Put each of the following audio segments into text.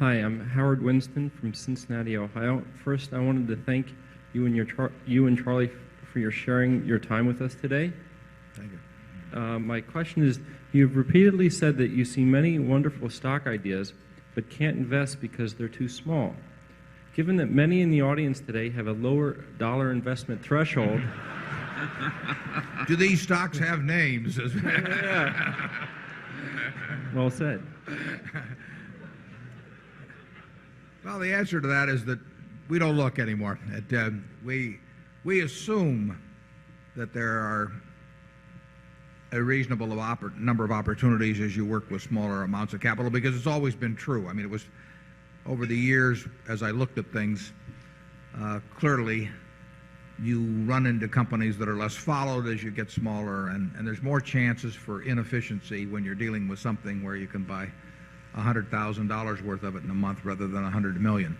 Hi, I'm Howard Winston from Cincinnati, Ohio. First, I wanted to thank you and Charlie for your sharing your time with us today. Thank you. My question is, you've repeatedly said that you see many wonderful stock ideas, but can't invest because they're too small. Given that many in the audience today have a lower dollar investment threshold... Do these stocks have names? Well said. Well, the answer to that is that we don't look anymore. We assume that there are a reasonable number of opportunities as you work with smaller amounts of capital, because it's always been true. I mean, it was over the years, as I looked at things, clearly you run into companies that are less followed as you get smaller, and there's more chances for inefficiency when you're dealing with something where you can buy $100,000 worth of it in a month rather than 100 million.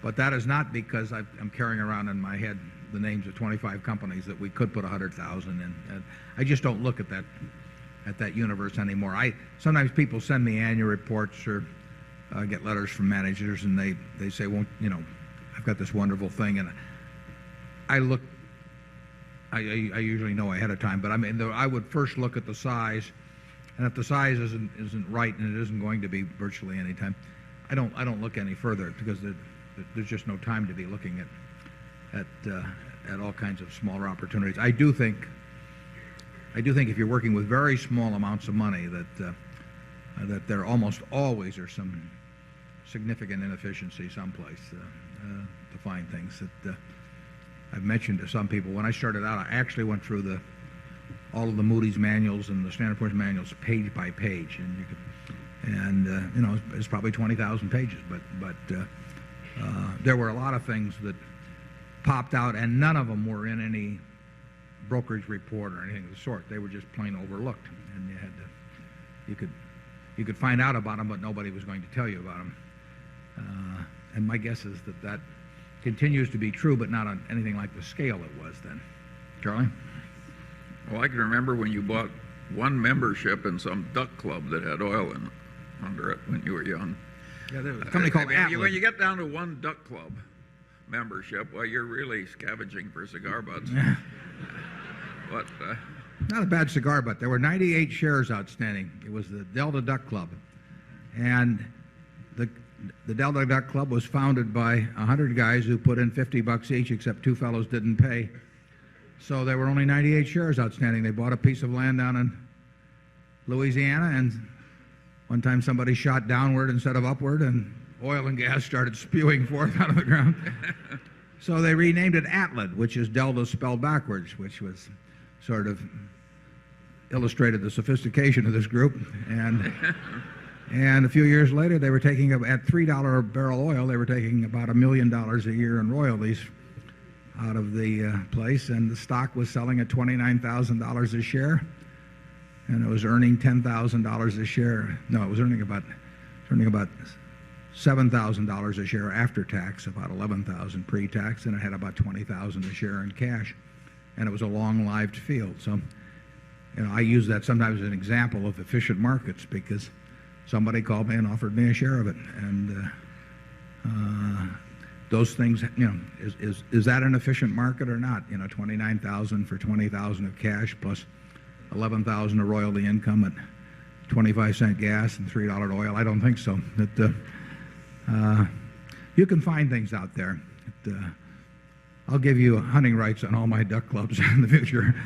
But that is not because I'm carrying around in my head the names of 25 companies that we could put 100,000 in. I just don't look at that universe anymore. Sometimes people send me annual reports or get letters from managers, and they say, well, you know, I've got this wonderful thing, and I usually know ahead of time, but I mean, I would first look at the size, and if the size isn't right, and it isn't going to be virtually any time, I don't look any further, because there's just no time to be looking at all kinds of smaller opportunities. I do think if you're working with very small amounts of money that there almost always are some significant inefficiency someplace to find things that I've mentioned to some people. When I started out, I actually went through all of the Moody's manuals and the Standard & Poor's manuals page by page, and you know, it's probably 20,000 pages, but there were a lot of things that popped out, and none of them were in any brokerage report or anything of the sort. They were just plain overlooked, and you could find out about them, but nobody was going to tell you about them. And my guess is that continues to be true, but not on anything like the scale it was then. Charlie? Well, I can remember when you bought one membership in some duck club that had oil under it when you were young. Yeah, there was a company called Atlas. When you get down to one duck club membership, well, you're really scavenging for cigar butts. But not a bad cigar butt. There were 98 shares outstanding. It was the Delta Duck Club, and the Delta Duck Club was founded by 100 guys who put in $50 each, except two fellows didn't pay. So there were only 98 shares outstanding. They bought a piece of land down in Louisiana, and one time somebody shot downward instead of upward, and oil and gas started spewing forth out of the ground. So they renamed it Atlas, which is Delta spelled backwards, which was sort of illustrated the sophistication of this group. And a few years later, they were taking, at $3 a barrel oil, they were taking about $1 million a year in royalties out of the place, and the stock was selling at $29,000 a share, and it was earning $10,000 a share. No, it was earning about $7,000 a share after tax, about $11,000 pre-tax, and it had about $20,000 a share in cash, and it was a long-lived field. So, you know, I use that sometimes as an example of efficient markets, because somebody called me and offered me a share of it, and those things, you know, is that an efficient market or not? You know, $29,000 for $20,000 of cash plus $11,000 of royalty income at 25-cent gas and $3 oil. I don't think so. You can find things out there. I'll give you hunting rights on all my duck clubs in the future.